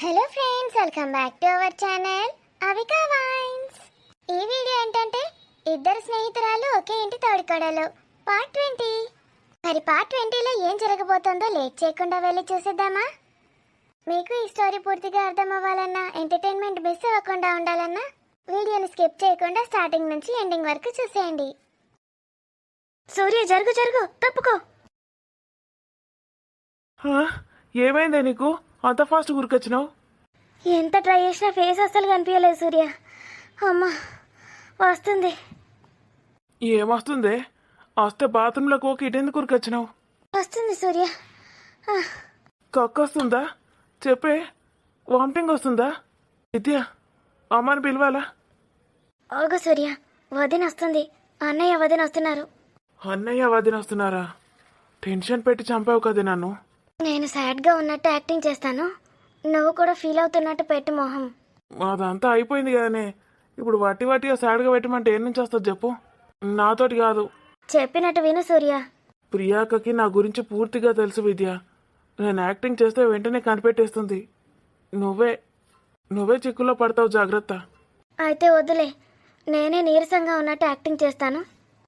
Hello friends, welcome back to our channel Avika wines. ఈ video ఏంటంటే ఇద్దరు స్నేహితురాలు ఒకే ఇంటి తోడికోడలు పార్ట్ 20. మరి పార్ట్ 20లో ఏం జరగబోతుందో లేట్ చేయకుండా వెళ్ళి చూసేద్దామా? మీకు ఈ స్టోరీ పూర్తిగా అర్థం అవ్వాలన్నా, ఎంటర్టైన్మెంట్ మిస్ అవ్వకుండా ఉండాలన్నా వీడియోని స్కిప్ చేయకుండా స్టార్టింగ్ నుంచి ఎండింగ్ వరకు చూసేయండి. సూర్య, జరుగు జరుగు, తప్పుకో. ఏమైందే నీకు అంత ఫాస్ట్ గురికొచ్చినావు? ఎంత ట్రై చేసినా ఫేస్ అస్సలు కనిపించలేదు సూర్య. అమ్మ వస్తుంది. ఏమొస్తుందే? వస్తే బాత్రూంలోకి ఒక ఇటెందుకు గురికొచ్చినావు? వస్తుంది సూర్య. కక్కొస్తుందా? చెప్పే. వామిటింగ్ వస్తుందా? విద్య, అమ్మని పిలవాలా? ఓగ సూర్య, వదిన వస్తుంది. అన్నయ్య వదిన వస్తున్నారు. అన్నయ్య వదిన వస్తున్నారా? టెన్షన్ పెట్టి చంపావు కదే నన్ను. నేను సాడ్గా ఉన్నట్టు యాక్టింగ్ చేస్తాను, నువ్వు కూడా ఫీల్ అవుతున్నట్టు పెట్టు మొహం. అదంతా అయిపోయింది కదనే. ఇప్పుడు వట్టిగా సాడ్గా పెట్టమంటే ఏం నుంచి వస్తుంది చెప్పు? నాతోటి కాదు. చెప్పినట్టు విను సూర్య. ప్రియాకకి నా గురించి పూర్తిగా తెలుసు విద్య. నేను యాక్టింగ్ చేస్తే వెంటనే కనిపెట్టేస్తుంది. నువ్వే చిక్కుల్లో పడతావు, జాగ్రత్త. అయితే వద్దులే, నేనే నీరసంగా ఉన్నట్టు యాక్టింగ్ చేస్తాను.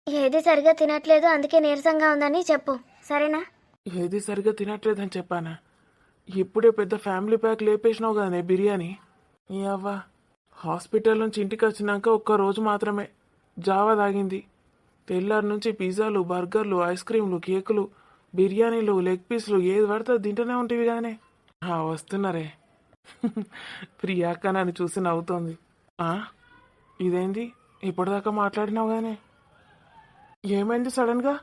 ఏది సరిగా తినట్లేదు, అందుకే నీరసంగా ఉందని చెప్పు, సరేనా? ఏది సరిగ్గా తినట్లేదని చెప్పానా? ఇప్పుడే పెద్ద ఫ్యామిలీ ప్యాక్ లేపేసినావు కదనే బిర్యానీ. ఈ అవ్వ హాస్పిటల్ నుంచి ఇంటికి వచ్చినాక ఒక్క రోజు మాత్రమే జావా తాగింది. తెల్లారి నుంచి పిజ్జాలు, బర్గర్లు, ఐస్ క్రీంలు, కేకులు, బిర్యానీలు, లెగ్ పీస్లు ఏది పడితే తింటూనే ఉంటేవి కదనే. వస్తున్నారే. ప్రియాక నన్ను చూసి నవ్వుతోంది. ఇదేంది ఇప్పటిదాకా మాట్లాడినావు కానీ ఏమైంది సడన్గా?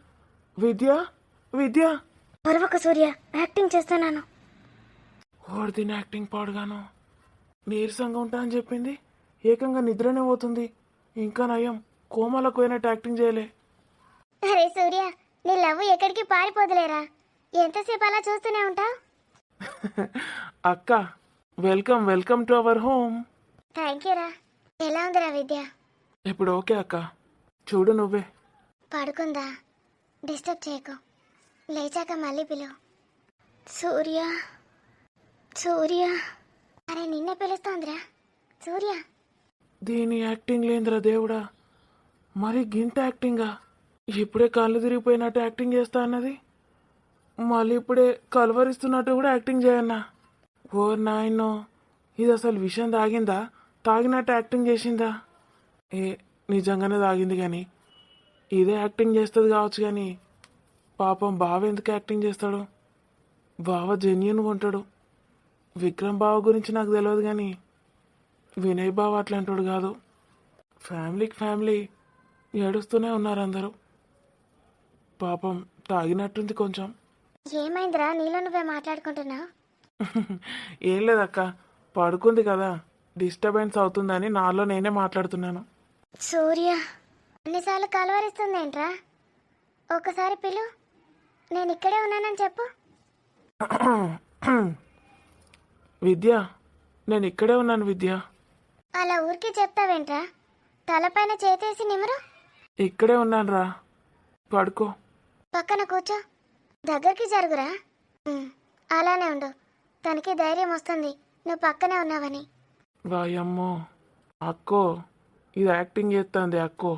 విద్య మరొక సూర్య, యాక్టింగ్ చేస్తున్నాను. ఓడిదిన యాక్టింగ్ పాడుగాను. నీరసంగా ఉంటా అని చెప్పింది, ఏకంగా నిద్రనే పోతుంది. ఇంకా నయం, కోమాలకు పోయినట్టు యాక్టింగ్ చేయలే. అరే సూర్య, నీ లవ్ ఎక్కడికి పారిపోదులేరా, ఎంతసేపు అలా చూస్తూనే ఉంటావు? అక్క, welcome to our home. Thank you రా. ఎలా ఉందిరా విద్య? ఇప్పుడు ఓకే అక్క. చూడు నువ్వే. పడుకుందా? డిస్టర్బ్ చేయకు, లేచాక మళ్ళీ పిలువు. సూర్య. అరే నిన్నే పిలుస్తోందిరా సూర్య. దీని యాక్టింగ్ లేదురా దేవుడా, మరి గింత యాక్టింగా? ఇప్పుడే కళ్ళు తిరిగిపోయినట్టు యాక్టింగ్ చేస్తా అన్నది, మళ్ళీ ఇప్పుడే కలవరిస్తున్నట్టు కూడా యాక్టింగ్ చేయన్నా. ఓ నాయనో, ఇది అసలు విషయం తాగినట్టు యాక్టింగ్ చేసిందా? నిజంగానే తాగింది కానీ ఇదే యాక్టింగ్ చేస్తుంది కావచ్చు. కానీ పాపం బావ ఎందుకు యాక్టింగ్ చేస్తాడు? బావ జెన్యున్గా ఉంటాడు. విక్రమ్ బావ గురించి నాకు తెలియదు కానీ వినయ్ బావ అట్లాంటాడు కాదు. ఫ్యామిలీ ఏడుస్తూనే ఉన్నారు అందరూ. పాపం తాగినట్టుంది కొంచెం. ఏమైందిరా, నీలో నువ్వే మాట్లాడుకుంటున్నావు? ఏం లేదక్క, పడుకుంది కదా, డిస్టర్బెన్స్ అవుతుందని నాలో నేనే మాట్లాడుతున్నాను. సూర్య, అన్నిసార్లు కలవరిస్తుందేంట్రా? ఒకసారి పిలు, నేను ఇక్కడే ఉన్నానని చెప్పు. విద్య, నేను ఇక్కడే ఉన్నాను విద్య. అలా ఊరికి చెప్తావేంట్రా? తలపైన చేతేసి నిమురు. ఇక్కడే ఉన్నాను రా, పడుకో. పక్కన కూర్చో, దగ్గరికి జరుగురా. అలానే ఉండు, తనకి ధైర్యం వస్తుంది నువ్వు పక్కనే ఉన్నావని. వాయమ్మో అక్కో, ఇది యాక్టింగ్ చేస్తుంది అక్కో.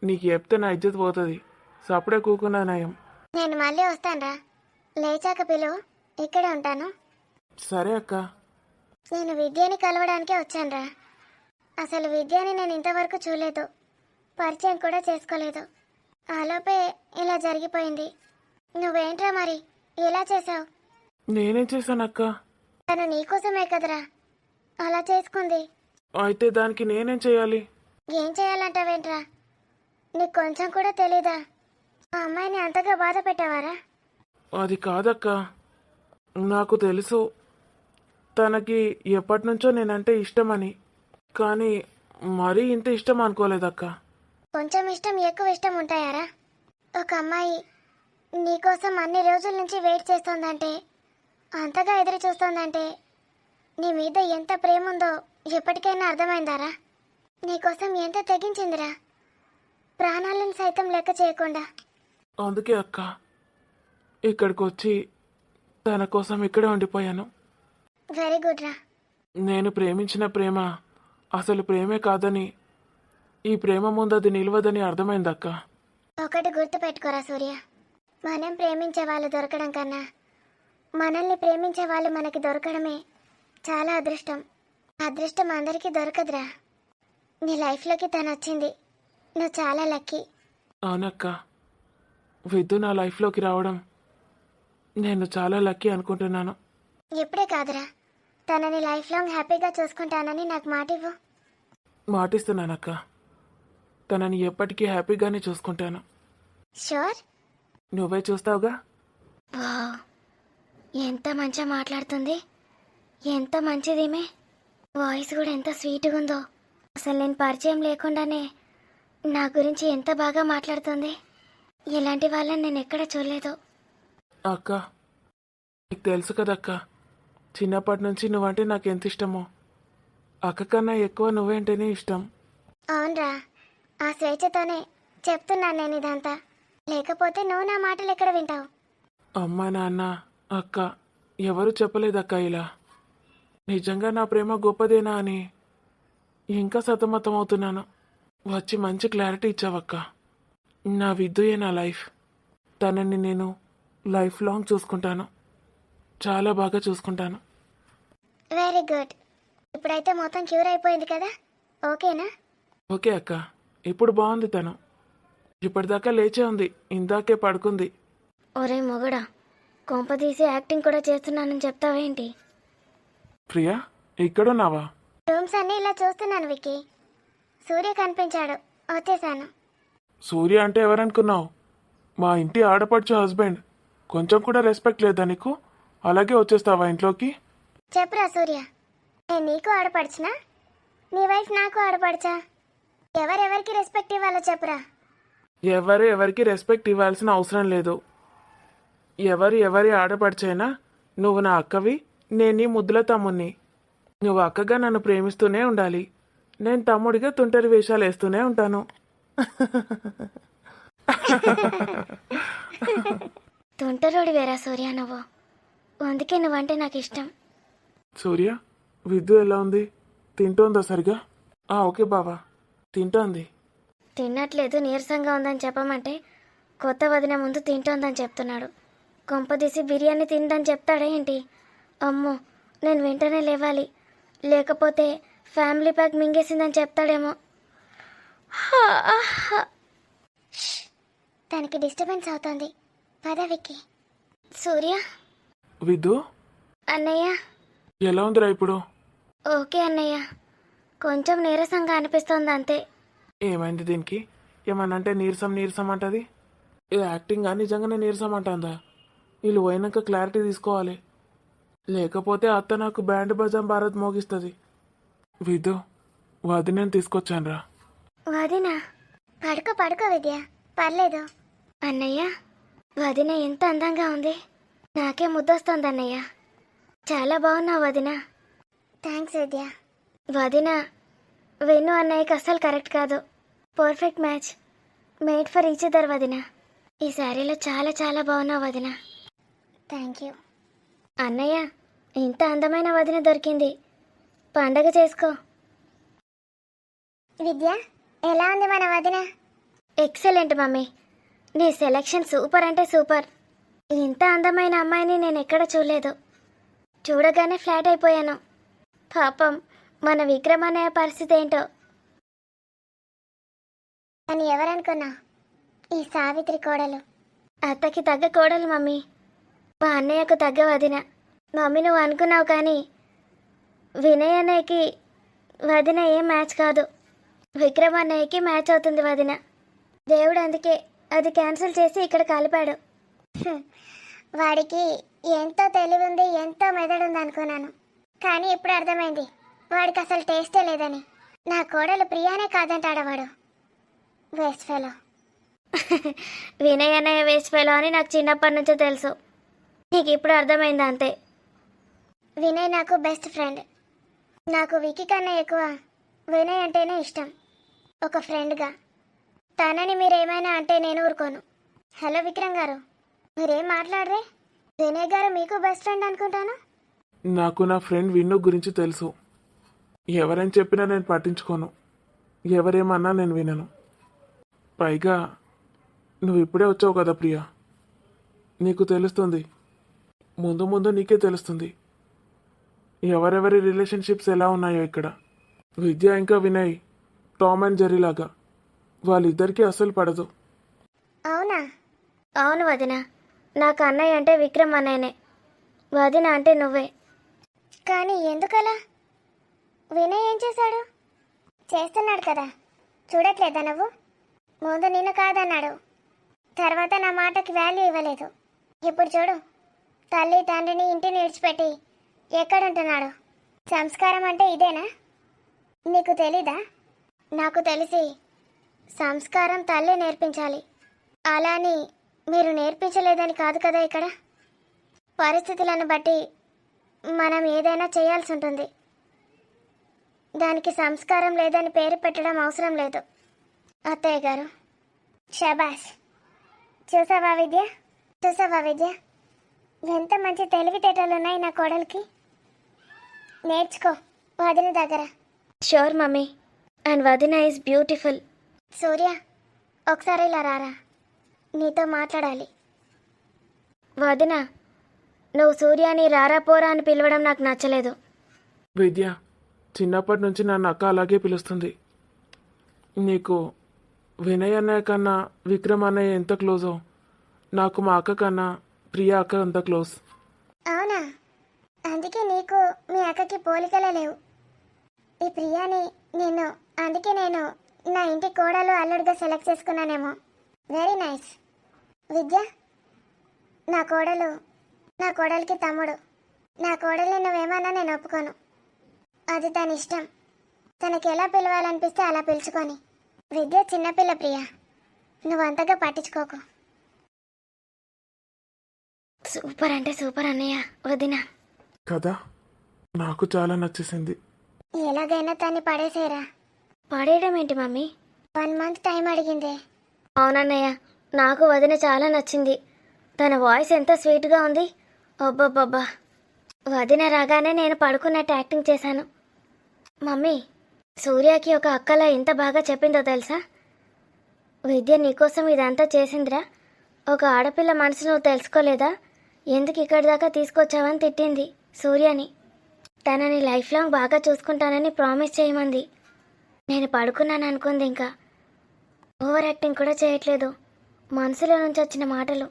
నీకు చెప్తే నా ఇజ్జత్ పోతుంది. సప్పుడే కూకున్నా నయం. నేను మళ్ళీ వస్తానురా, లేచాక పిలువు, ఇక్కడే ఉంటాను. సరే అక్క. నేను విద్యని కలవడానికే వచ్చానురా. అసలు విద్యని నేను ఇంతవరకు చూడలేదు, పరిచయం కూడా చేసుకోలేదు. ఆలోపే ఇలా జరిగిపోయింది. నువ్వేంట్రా మరి ఇలా చేసావు? నేనేం చేశానక్క? తను నీకోసమే కదరా అలా చేసుకుంది. అయితే దానికి నేనేం చేయాలి? ఏం చేయాలంటావేంట్రా? నీకు కొంచెం కూడా తెలీదా? ఆ అమ్మాయిని అంతగా బాధ పెట్టావారా? అది కాదక్క, నాకు తెలుసు తనకి ఎప్పటి నుంచో నేనంటే ఇష్టమని. కానీ మరీ ఇంత ఇష్టం అనుకోలేదక్క. కొంచెం ఇష్టం ఎక్కువ ఇష్టం ఉంటాయారా? ఒక అమ్మాయి నీకోసం అన్ని రోజుల నుంచి వెయిట్ చేస్తోందంటే, అంతగా ఎదురు చూస్తోందంటే నీ మీద ఎంత ప్రేమ ఉందో ఎప్పటికైనా అర్థమైందారా? నీకోసం ఎంత తెగించిందిరా, ప్రాణాలను సైతం లెక్క చేయకుండా. అందుకే అక్క ఇక్కడికి వచ్చి తన కోసం ఇక్కడే ఉండిపోయాను. వెరీ గుడ్ రా. నేను ప్రేమించిన ప్రేమ అసలు ప్రేమే కాదని, ఈ ప్రేమ ముందు అది నిలవదని అర్థమైందక్క. ఒకటి గుర్తు పెట్టుకోరా సూర్య, మనం ప్రేమించే వాళ్ళు దొరకడం కన్నా మనల్ని ప్రేమించే వాళ్ళు మనకి దొరకడమే చాలా అదృష్టం. అదృష్టం అందరికీ దొరకదురా. నీ లైఫ్లోకి తను వచ్చింది, నువ్వు చాలా లక్కీ. అవునక్క, విద్దు నా లైఫ్లోకి రావడం నేను చాలా లక్కీ అనుకుంటున్నాను. ఇప్పుడే కాదురా, తనని లైఫ్ లాంగ్ హ్యాపీగా చూసుకుంటానని నాకు మాట ఇవ్వు. మాటిస్తున్నానక్క, తనని ఎప్పటికీ హ్యాపీగానే చూసుకుంటాను. షూర్? నువ్వే చూస్తావుగా. వావ్, ఎంత మంచిగా మాట్లాడుతుంది, ఎంత మంచిదిమే. వాయిస్ కూడా ఎంత స్వీట్గా ఉందో. అసలు నేను పరిచయం లేకుండానే నా గురించి ఎంత బాగా మాట్లాడుతుంది. ఇలాంటి వాళ్ళని నేను ఎక్కడ చూడలేదు. అక్క, నీకు తెలుసు కదక్క, చిన్నప్పటి నుంచి నువ్వంటే నాకు ఎంత ఇష్టమో. అక్క కన్నా ఎక్కువ నువ్వేంటేనే ఇష్టం. అవునరా, ఆ స్వేచ్ఛతోనే చెప్తున్నాను నేను ఇదంతా. లేకపోతే నువ్వు నా మాటలు ఎక్కడ వింటావు? అమ్మ, నాన్న, అక్క ఎవరు చెప్పలేదక్క ఇలా. నిజంగా నా ప్రేమ గొప్పదేనా అని ఇంకా సతమతం అవుతున్నాను. వచ్చి మంచి క్లారిటీ ఇచ్చావక్క. నా విద్యుయే నా లైఫ్. తనని నేను లైఫ్ లాంగ్ చూసుకుంటాను, చాలా బాగా చూసుకుంటాను. Very good. ఇప్పుడైతే మొత్తం క్యూర్ అయిపోయింది కదా, ఓకేనా? ఓకే అక్క, ఇప్పుడు బాగుంది. తను ఇప్పటిదాకా లేచే ఉంది, ఇందాకే పడుకుంది. ఒరే మొగడా, కొంపదీసి యాక్టింగ్ కూడా చేస్తున్నానని చెప్తావేంటి? ప్రియా, ఇక్కడున్నావా? రూమ్స్ అన్నీ ఇలా చూస్తున్నాను విక్కీ. సూర్య కనిపించాడు, వచ్చేసాను. సూర్య అంటే ఎవరనుకున్నావు? మా ఇంటి ఆడపడుచు హస్బెండ్. కొంచెం కూడా రెస్పెక్ట్ లేదా నీకు? అలాగే వచ్చేస్తావా ఇంట్లోకి? చెప్పురా సూర్య, నేను నీకు ఆడపడిచినా, నీ వైఫ్ నాకు ఆడపడిచా? ఎవరెవరికి రెస్పెక్ట్ ఇవ్వాలో చెప్పురా. ఎవరికి రెస్పెక్ట్ ఇవ్వాల్సిన అవసరం లేదు. ఎవరి ఆడపడిచైనా నువ్వు నా అక్కవి, నేను నీ ముద్దుల తమ్ముణ్ణి. నువ్వు అక్కగా నన్ను ప్రేమిస్తూనే ఉండాలి, నేను తమ్ముడిగా తుంటరి వేషాలు వేస్తూనే ఉంటాను. తుంటరోడి వేరా సూర్య నువ్వు, అందుకే నువ్వంటే నాకు ఇష్టం. సూర్య, విద్యు ఎలా ఉంది? తింటోందా సరిగా? ఓకే బావా, తింటోంది. తిన్నట్లేదు, నీరసంగా ఉందని చెప్పమంటే కొత్త వదిన ముందు తింటోందని చెప్తున్నాడు. కొంపదీసి బిర్యానీ తిందని చెప్తాడా ఏంటి? అమ్మో, నేను వెంటనే లేవాలి, లేకపోతే ఫ్యామిలీ ప్యాక్ మింగేసిందని చెప్తాడేమో. ష్, తనకి డిస్టర్బెన్స్ అవుతుంది. పద విక్కీ. సూర్య. విద్యు, అన్నయ్య. ఎలా ఉందిరా ఇప్పుడు? ఓకే అన్నయ్య, కొంచెం నీరసంగా అనిపిస్తోంది అంతే. ఏమైంది దీనికి? ఏమనంటే నీరసం అంటది. ఇది యాక్టింగా, నిజంగానే నీరసం అంటుందా? వీళ్ళు పోయినాక క్లారిటీ తీసుకోవాలి, లేకపోతే అత్త నాకు బ్యాండ్ బజాం భారత్ మోగిస్తుంది. విద్యు, వదినేను తీసుకొచ్చానురా. వదినా? పడుకో విద్య, పర్లేదు. అన్నయ్య, వదిన ఎంత అందంగా ఉంది, నాకే ముద్దొస్తుంది అన్నయ్య. చాలా బాగున్నావు వదిన. థ్యాంక్స్ విద్య. వదిన, వెన్ను అన్నయ్యకి అస్సలు కరెక్ట్ కాదు. Perfect match, made for each other వదిన. ఈ శారీలో చాలా చాలా బాగున్నావు వదిన. థ్యాంక్ యూ అన్నయ్య. ఇంత అందమైన వదిన దొరికింది, పండగ చేసుకో. విద్య, ఎలా ఉంది మన వదిన? ఎక్సలెంట్ మమ్మీ, నీ సెలెక్షన్ సూపర్ అంటే సూపర్. ఇంత అందమైన అమ్మాయిని నేను ఎక్కడ చూడలేదు. చూడగానే ఫ్లాట్ అయిపోయాను. పాపం మన విక్రమ్ అన్నయ్య పరిస్థితి ఏంటో. అని ఎవరనుకున్నా? ఈ సావిత్రి కోడలు. అత్తకి తగ్గ కోడలు మమ్మీ, మా అన్నయ్యకు తగ్గ వదిన. మమ్మీ నువ్వు అనుకున్నావు కానీ వినయ్ అన్నయ్యకి వదిన ఏం మ్యాచ్ కాదు. విక్రమ్ అన్నయ్యకి మ్యాచ్ అవుతుంది వదిన. దేవుడు అందుకే అది క్యాన్సిల్ చేసి ఇక్కడ కలిపాడు. వాడికి ఎంతో తెలివి ఉంది, ఎంతో మెదడు ఉంది అనుకున్నాను, కానీ ఇప్పుడు అర్థమైంది వాడికి అసలు టేస్టే లేదని. నా కోడలు ప్రియానే కాదంటాడా వాడు. Waste fellow. వినయ్ అన్నయ్య వేస్ట్ ఫెలో అని నాకు చిన్నప్పటి నుంచో తెలుసు, నీకు ఇప్పుడు అర్థమైంది అంతే. వినయ్ నాకు బెస్ట్ ఫ్రెండ్. నాకు వికీ కన్నా ఎక్కువ వినయ్ అంటేనే ఇష్టం, ఒక ఫ్రెండ్గా. తనని మీరేమైనా అంటే నేను ఊరుకోను. హలో విక్రమ్ గారు, మీరేం మాట్లాడరే? వినయ్ గారు మీకు బెస్ట్ ఫ్రెండ్ అనుకుంటాను. నాకు నా ఫ్రెండ్ విన్ను గురించి తెలుసు. ఎవరేం చెప్పినా నేను పట్టించుకోను, ఎవరేమన్నా నేను వినను. పైగా నువ్వు ఇప్పుడే వచ్చావు కదా ప్రియా, నీకు తెలుస్తుంది, ముందు ముందు నీకే తెలుస్తుంది ఎవరెవరి రిలేషన్షిప్స్ ఎలా ఉన్నాయో ఇక్కడ. విద్య ఇంకా వినయ్ టామ్ అండ్ జెర్రీ లాగా, వాళ్ళిద్దరికీ అస్సలు పడదు. అవునా? అవును వదిన, నాకు అన్నయ్య అంటే విక్రమ్ అన్నయ్యనే, వదిన అంటే నువ్వే. కానీ ఎందుకలా? వినయ్ ఏం చేశాడు? చేస్తున్నాడు కదా, చూడట్లేదా నువ్వు? ముందు నిన్ను కాదన్నాడు, తర్వాత నా మాటకి వాల్యూ ఇవ్వలేదు. ఇప్పుడు చూడు, తల్లి తండ్రిని ఇంటిని విడిచిపెట్టి ఎక్కడుంటున్నాడు. సంస్కారం అంటే ఇదేనా? నీకు తెలీదా? నాకు తెలిసి సంస్కారం తల్లి నేర్పించాలి, అలా అని మీరు నేర్పించలేదని కాదు కదా. ఇక్కడ పరిస్థితులను బట్టి మనం ఏదైనా చేయాల్సి ఉంటుంది. దానికి సంస్కారం లేదని పేరు పెట్టడం అవసరం లేదు. అత్తయ్య గారు, షబాష్. చూసావా విద్య, చూసావా విద్య, ఎంత మంచి తెలివితేటలు ఉన్నాయి నా కోడలికి. నేర్చుకో వదిన దగ్గర. షూర్ మమ్మీ, అండ్ వదిన ఈజ్ బ్యూటిఫుల్. సూర్య, ఒకసారి ఇలా రారా, నీతో మాట్లాడాలి. వదిన, నువ్వు సూర్యాని రారా పోరా అని పిలవడం నాకు నచ్చలేదు. విద్య చిన్నప్పటి నుంచి నన్ను అక్క అలాగే పిలుస్తుంది. నీకు వినయ్ అన్నయ్య కన్నా విక్రమ్ అన్నయ్య ఎంత క్లోజో, నాకు మా అక్క కన్నా ప్రియా అక్క అంత క్లోజ్. అవునా? అందుకే నీకు మీ అక్కకి పోలికలే లేవు. ఈ ప్రియాని అందుకే నేను నా ఇంటి కోడలు అల్లుడిగా సెలెక్ట్ చేసుకున్నానేమో. Very nice. విద్య, నా కోడలికి తమ్ముడు. నా కోడల్ని నువ్వేమన్నా నేను ఒప్పుకోను. అది తన ఇష్టం, తనకి ఎలా పిలవాలనిపిస్తే అలా పిలుచుకొని. విద్య చిన్నపిల్ల ప్రియా, నువ్వు అంతగా పట్టించుకోకు. సూపర్ అంటే సూపర్ అన్నయ్య, వదిన. కదా, నాకు చాలా నచ్చేసింది. ఎలాగైనా తన్ని పడేసేరా. పడేయడం ఏంటి మమ్మీ? 1 month టైం అడిగిందే. అవునన్నయ్య, నాకు వదిన చాలా నచ్చింది. తన వాయిస్ ఎంత స్వీట్గా ఉంది. అబ్బబ్బబ్బా, వదిన రాగానే నేను పడుకున్నట్టు యాక్టింగ్ చేశాను. మమ్మీ, సూర్యకి ఒక అక్కలా ఎంత బాగా చెప్పిందో తెలుసా? విద్య నీకోసం ఇదంతా చేసిందిరా, ఒక ఆడపిల్ల మనసు నువ్వు తెలుసుకోలేదా, ఎందుకు ఇక్కడి దాకా తీసుకొచ్చావని తిట్టింది సూర్యని. తనని లైఫ్ లాంగ్ బాగా చూసుకుంటానని ప్రామిస్ చేయమంది. నేను పడుకున్నాను అనుకుంది. ఇంకా ఓవర్ యాక్టింగ్ కూడా చేయట్లేదు, మనసులో నుంచి వచ్చిన మాటలు.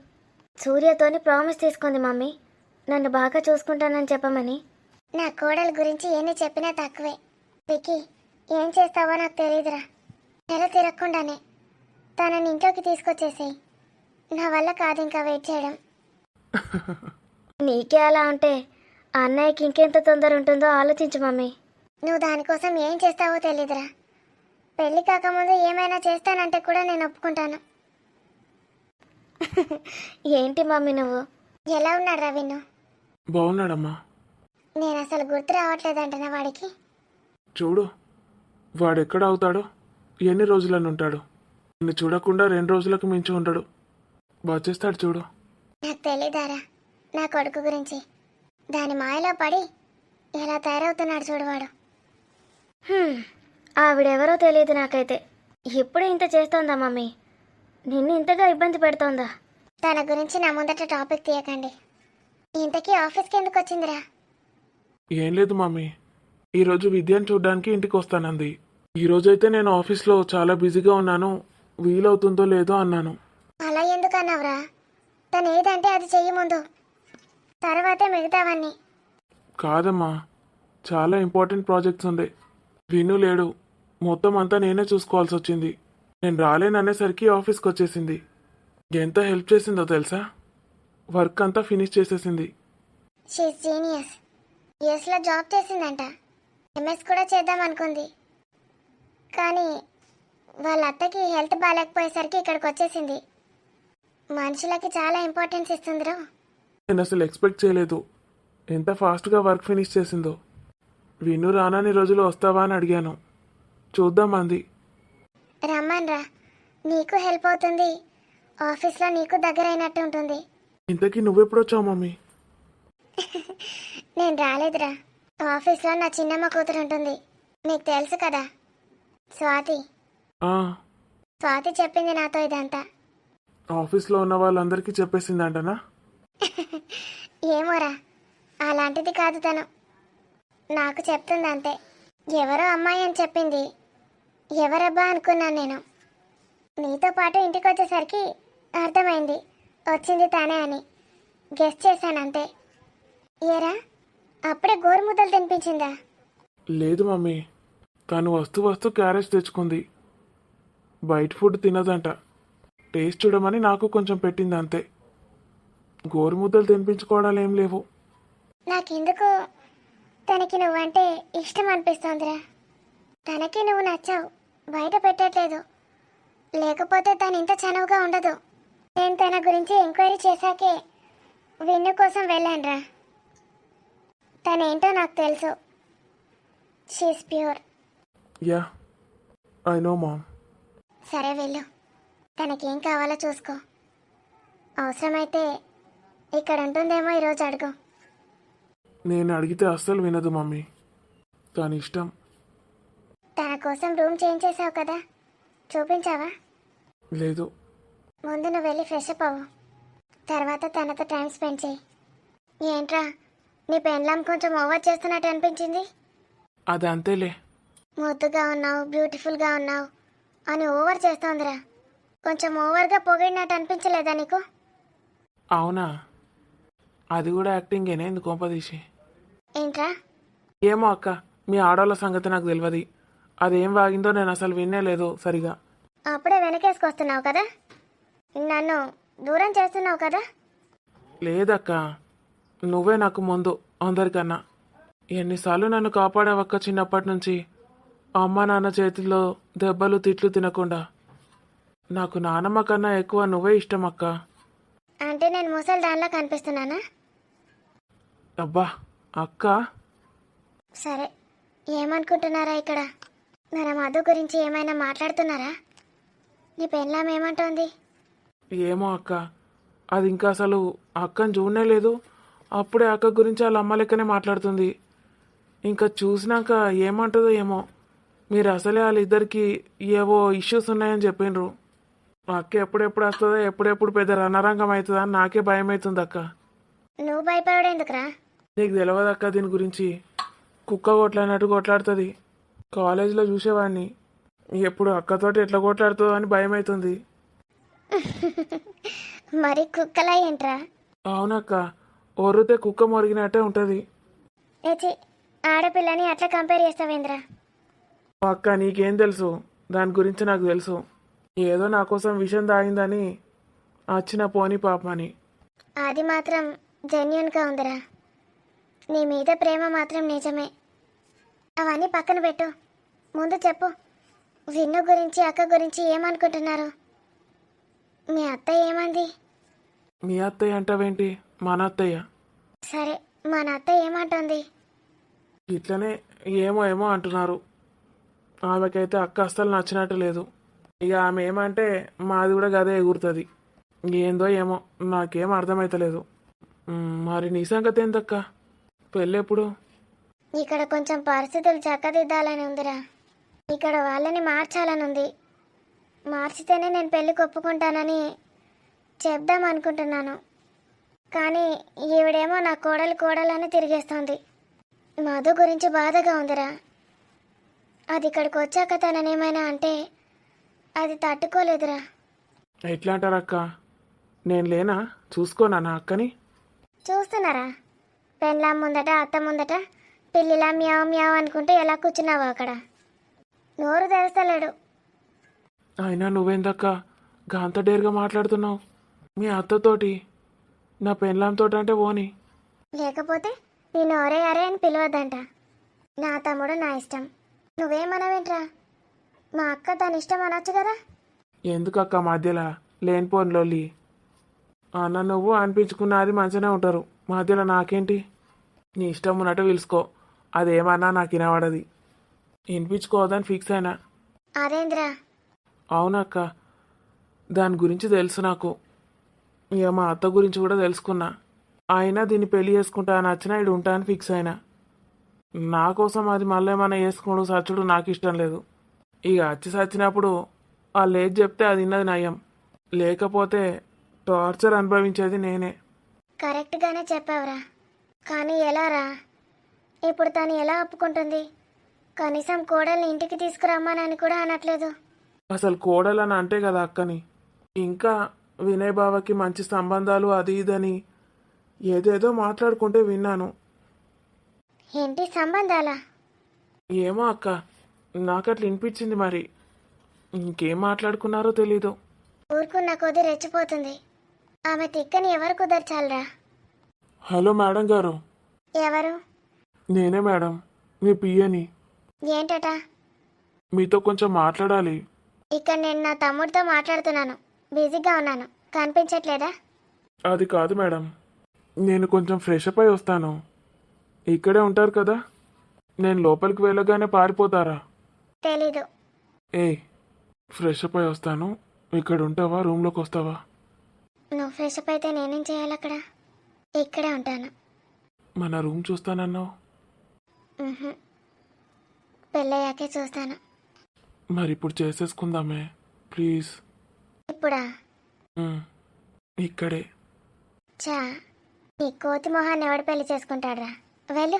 సూర్యతోని ప్రామిస్ తీసుకుంది మమ్మీ, నన్ను బాగా చూసుకుంటానని చెప్పమని. నా కోడల గురించి ఏమి చెప్పినా తక్కువే. వికీ, ఏం చేస్తావో నాకు తెలియదురా. నెల తిరగకుండానే తనని ఇంట్లోకి తీసుకొచ్చేసేయి. నా వల్ల కాదు ఇంకా వెయిట్ చేయడం. నీకే అలా ఉంటే అన్నయ్యకి ఇంకెంత తొందర ఉంటుందో ఆలోచించు మమ్మీ. నువ్వు దానికోసం ఏం చేస్తావో తెలీదురా. పెళ్లి కాకముందు ఏమైనా చేస్తానంటే కూడా నేను ఒప్పుకుంటాను. ఏంటి మమ్మీ నువ్వు? ఎలా ఉన్నాడు రా విన్ను? బాగున్నాడమ్మా. నేను అసలు గుర్తు రావట్లేదంటనా వాడికి? చూడు, వాడెక్కడ అవుతాడో, ఎన్ని రోజులని ఉంటాడు. నిన్ను చూడకుండా 2 రోజులకు మించి ఉండడు. వచ్చేస్తాడు చూడు. నాకు తెలీదారా నా కొడుకు గురించి. దాని మాయలో పడి ఎలా తయారవుతున్నాడు చూడవాడు. ఆవిడెవరో తెలియదు నాకైతే. ఎప్పుడు ఇంత చేస్తోందా మమ్మీ? నిన్ను ఇంతగా ఇబ్బంది పెడుతోందా? తన గురించి నా ముందట టాపిక్ తీయకండి. ఇంతకీ ఆఫీస్కి ఎందుకు వచ్చిందిరా? ఏం లేదు మమ్మీ, ఈరోజు విద్యను చూడ్డానికి ఇంటికి వస్తానంది. ఈరోజైతే నేను ఆఫీస్లో చాలా బిజీగా ఉన్నాను, వీలవుతుందో లేదో అన్నాను. అలా ఎందుకు అన్నావురా? తను ఏదంటే అది చెయ్యి ముందు, తర్వాతే మిగతావన్నీ. కాదమ్మా, చాలా ఇంపార్టెంట్ ప్రాజెక్ట్స్ ఉండే. విను లేడు, మొత్తం అంతా నేనే చూసుకోవాల్సి వచ్చింది. నేను రాలేననేసరికి ఆఫీస్కి వచ్చేసింది. ఎంత హెల్ప్ చేసిందో తెలుసా? వర్క్ అంతా ఫినిష్ చేసేసింది. She's genius. యూఎస్లో జాబ్ చేసిందంట. ఎంఎస్ కూడా చేద్దాం అనుకుంది, కానీ వాళ్ళ అత్తకి హెల్త్ బాగాలేకపోయేసరికి ఇక్కడికి వచ్చేసింది. మనుషులకి చాలా ఇంపార్టెన్స్ ఇస్తుందిరా. నేను అసలు ఎక్స్పెక్ట్ చేయలేదు ఎంత ఫాస్ట్గా వర్క్ ఫినిష్ చేసిందో. విను రానని రోజులు వస్తావా అని అడిగాను, చూద్దామంది. రమ్మన్రా, నీకు హెల్ప్ అవుతుంది, ఆఫీస్లో నీకు దగ్గర అయినట్టు ఉంటుంది. ఇంతకీ నువ్వెప్పుడు వచ్చావు మమ్మీ? నేను రాలేదురా. ఆఫీస్లో నా చిన్నమ్మ కూతురు ఉంటుంది, నీకు తెలుసు కదా, స్వాతి. ఆ, స్వాతి చెప్పింది నాతో ఇదంతా. ఆఫీస్లో ఉన్న వాళ్ళందరికీ చెప్పేసిందంటనా? ఏమోరా, అలాంటిది కాదు తను. నాకు చెప్తుంది అంతే. ఎవరో అమ్మాయి అని చెప్పింది. ఎవరబ్బా అనుకున్నాను నేను. నీతో పాటు ఇంటికి వచ్చేసరికి అర్థమైంది వచ్చింది తానే అని. గెస్ చేశాను అంతే. ఏరా, అప్పుడే గోరుముద్దలు తినిపించిందా? లేదు మమ్మీ, తను వస్తూ క్యారేజ్ తెచ్చుకుంది. బయట ఫుడ్ తినదంట. టేస్ట్ చూడమని నాకు కొంచెం పెట్టింది అంతే. గోరుముద్దలు తినిపించుకోవడాలు ఏం లేవు. నాకెందుకు తనకి నువ్వంటే ఇష్టం అనిపిస్తోందిరా. తనకి నువ్వు నచ్చావు, బయట పెట్టట్లేదు. లేకపోతే తను ఇంత చనువుగా ఉండదు. నేను తన గురించి ఎంక్వైరీ చేశాకే విన్ను కోసం వెళ్ళానురా. తనేంటో నాకు తెలుసు. She is pure. Yeah, I know mom. సరే వెళ్ళు, తనకేం కావాలో చూసుకో. అవసరమైతే ఇక్కడ ఉంటుందేమో ఈరోజు అడుగు. నేను అడిగితే అస్సలు వినదు మమ్మీ. తన ఇష్టం. తన కోసం రూమ్ చేంజ్ చేసావు కదా, చూపించావా? లేదు. ముందు నువ్వు వెళ్ళి ఫ్రెష్ అప్ అవ్వు, తర్వాత తనతో టైం స్పెండ్ చేయి. ఏంట్రా, నీ పెండ్లాం కొంచెం ఓవర్ చేస్తున్నట్టు అనిపించింది. అది అంతేలే. ముద్దుగా ఉన్నావు, బ్యూటిఫుల్గా ఉన్నావు అని ఓవర్ చేస్తోందిరా. కొంచెం ఓవర్గా పొగిడినట్టు అనిపించలేదా నీకు? అవునా? అది కూడా యాక్టింగేనే, ఎందుకు కొంపదీసి? ఏంట్రా? ఏమో అక్క, మీ ఆడవాళ్ళ సంగతి నాకు తెలియదు. అదేం వాగిందో నేను అసలు విన్నే లేదు సరిగా. అప్పుడే వెనకేసుకొస్తున్నావు కదా, నన్ను దూరం చేస్తున్నావు కదా. లేదక్క, నువ్వే నాకు ముందు అందరికన్నా. ఎన్నిసార్లు నన్ను కాపాడావక్క చిన్నప్పటి నుంచి. అమ్మ నాన్న చేతిలో దెబ్బలు తిట్లు తినకుండా. నాకు నానమ్మ కన్నా ఎక్కువ నువ్వే ఇష్టం అక్క. అంటే నేను ముసలి దానిలా కనిపిస్తున్నానా? అబ్బా అక్క. సరే, ఏమనుకుంటున్నారా ఇక్కడ? మన మధు గురించి ఏమైనా మాట్లాడుతున్నారా? నీ పెళ్ళాం ఏమంటోంది? ఏమో అక్క, అది ఇంకా అసలు అక్కని చూడనే లేదు. అప్పుడే అక్క గురించి వాళ్ళ అమ్మ లెక్కనే మాట్లాడుతుంది. ఇంకా చూసినాక ఏమంటుందో ఏమో. మీరు అసలే వాళ్ళిద్దరికి ఏవో ఇష్యూస్ ఉన్నాయని చెప్పిండ్రు. అక్క ఎప్పుడెప్పుడు వస్తుందో, ఎప్పుడెప్పుడు పెద్ద రణరంగం అవుతుందా అని నాకే భయం అవుతుంది అక్క. నువ్వు భయపడేందుకురా? నీకు తెలియదు అక్క దీని గురించి. కుక్క కొట్లాడినట్టు కొట్లాడుతుంది. కాలేజీలో చూసేవాడిని. ఎప్పుడు అక్కతోటి ఎట్లా కొట్లాడుతుందో అని భయం అవుతుంది. మరి కుక్కలా ఏంట్రా? అవునక్క, ఒర్రితే కుక్క మొరిగినట్టే ఉంటుంది. ఏచి, ఆడపిల్లని అట్లా కంపేర్ చేస్తావేంద్రా? అక్క నీకేం తెలుసు దాని గురించి? నాకు తెలుసు. ఏదో నా కోసం విషం తాగిందని వచ్చిన పోని పాపని. అది మాత్రం జెన్యున్గా ఉందిరా. నీ మీద ప్రేమ మాత్రం నిజమే. అవన్నీ పక్కన పెట్టు, ముందు చెప్పు, విన్ను గురించి అక్క గురించి ఏమనుకుంటున్నారు? మీ అత్తయ్య ఏమంది? మీ అత్తయ్య అంటావేంటి? మన అత్తయ్య. సరే, మన అత్తయ్య ఏమంటుంది? ఇట్లనే ఏమో ఏమో అంటున్నారు. ఆమెకైతే అక్క అస్సలు నచ్చినట్టు లేదు. ఇక ఆమె ఏమంటే మాది కూడా గదే ఎగురుతుంది. ఏందో ఏమో నాకేం అర్థమవుతలేదు. మరి నీ సంగతి ఏందక్క? పెళ్ళెప్పుడు? ఇక్కడ కొంచెం పరిస్థితులు చక్కదిద్దాలని ఉందిరా. ఇక్కడ వాళ్ళని మార్చాలని ఉంది. మార్చితేనే నేను పెళ్ళికి ఒప్పుకుంటానని చెప్దాం అనుకుంటున్నాను. కానీ ఈవిడేమో నా కోడలని తిరిగేస్తోంది. మధు గురించి బాధగా ఉందిరా. అది ఇక్కడికి వచ్చాక తననేమైనా అంటే అది తట్టుకోలేదురా. ఎట్లా అంటారక్క? నేను లేనా? చూసుకోనా నా అక్కని? చూస్తున్నారా? పెళ్ళాం ముందట అత్త ముందట పిల్లిలా మ్యావ్ మ్యావ్ అనుకుంటూ ఎలా కూర్చున్నావు అక్కడ? నోరు తెరస్తలేడు. అయినా నువ్వేందక్క గాంత డేర్గా మాట్లాడుతున్నావు? మీ అత్తతోటి నా పెళ్ళాంతో అంటే పోని. లేకపోతే నేను ఒరే అరే అని పిలవద్దంట. నా తమ్ముడు నా ఇష్టం, నువ్వేమనవేంట్రా? మా అక్క తన ఇష్టం అనొచ్చు కదా. ఎందుకక్క మధ్యలో లేనిపోని లొల్లి? అన్న నువ్వు అనిపించుకున్నది మంచిగానే ఉంటారు, మధ్యలో నాకేంటి? నీ ఇష్టం ఉన్నట్టు పిలుచుకో. అదేమన్నా నాకు వినబడది. వినిపించుకోవద్దని ఫిక్స్ అయినా. అదేంద్రా? అవునక్క, దాని గురించి తెలుసు నాకు. ఇక మా అత్త గురించి కూడా తెలుసుకున్నా. అయినా దీన్ని పెళ్లి చేసుకుంటా అని వచ్చినా ఇడు ఉంటా అని ఫిక్స్ అయినా. నా కోసం అది మళ్ళీ ఏమైనా వేసుకోవడం సచ్చుడు నాకు ఇష్టం లేదు. ఇక వచ్చి సచ్చినప్పుడు వాళ్ళు ఏది చెప్తే అది విన్నది నయం, లేకపోతే టార్చర్ అనుభవించేది నేనే. కరెక్ట్గానే చెప్పావురా, కానీ ఎలా రా? ఇప్పుడు తను ఎలా ఒప్పుకుంటుంది? కనీసం కోడల్ని ఇంటికి తీసుకురమ్మనని కూడా అనట్లేదు. అసలు కోడలని అంటే కదా అక్కని. ఇంకా వినయ్ బావకి మంచి సంబంధాలు అది ఇదని ఏదేదో మాట్లాడుకుంటే విన్నాను. ఏంటి సంబంధాలా? ఏమో అక్క, నాకట్లా వినిపించింది. మరి ఇంకేం మాట్లాడుకున్నారో తెలీదు. ఊరుకున్న కొద్ది రెచ్చిపోతుంది. ఆమె తిక్కని ఎవరు కుదర్చాలరా? హలో మేడం గారు. ఎవరు? నేనే మేడం, మీ పియ్యని. ఏంటట? మీతో కొంచెం మాట్లాడాలి. ఇక్కడ నేను నా తమ్ముడితో మాట్లాడుతున్నాను, బిజీగా ఉన్నాను, కనిపించట్లేదా? అది కాదు మేడం, నేను కొంచెం ఫ్రెష్ అప్ అయి వస్తాను. ఇక్కడే ఉంటారు కదా, నేను లోపలికి వెళ్ళగానే పారిపోతారా? తెలీదు. ఏయ్, ఫ్రెష్ అప్ అయి వస్తాను, ఇక్కడ ఉంటావా? రూమ్లోకి వస్తావా? నువ్వు ఫ్రెష్ అప్ అయితే నేనేం చేయాలి అక్కడ? ఇక్కడే ఉంటాను. మన రూమ్ చూస్తానన్నావు. ఉహుం. పెళ్ళయ్యాకే చూస్తాను. మరి ఇప్పుడు చేసేసుకుందామే ప్లీజ్. ఇప్పుడా? ఇక్కడే. చా, నీ కోతి మొహాన్ని ఎవడు పెళ్లి చేసుకుంటాడ్రా? వెళ్ళు.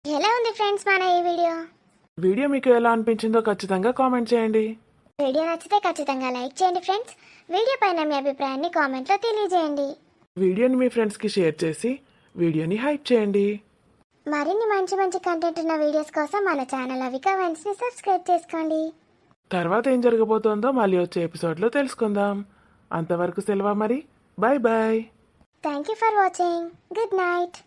ఎలా ఉంది ఫ్రెండ్స్ మన ఈ వీడియో? వీడియో మీకు ఎలా అనిపించిందో ఖచ్చితంగా కామెంట్ చేయండి. వీడియో నచ్చితే ఖచ్చితంగా లైక్ చేయండి ఫ్రెండ్స్. వీడియో పైన మీ అభిప్రాయాన్ని కామెంట్లో తెలియజేయండి. వీడియోని మీ ఫ్రెండ్స్కి షేర్ చేసి వీడియోని హైప్ చేయండి. మరిన్ని మంచి మంచి కంటెంట్ ఉన్న వీడియోస్ కోసం మన ఛానల్ అవికా వైన్స్ని సబ్స్క్రైబ్ చేసుకోండి. తర్వాత ఏం జరగబోతోందో మళ్ళీ వచ్చే ఎపిసోడ్లో తెలుసుకుందాం. అంతవరకు సెలవు మరి. Bye bye. Thank you for watching. Good night.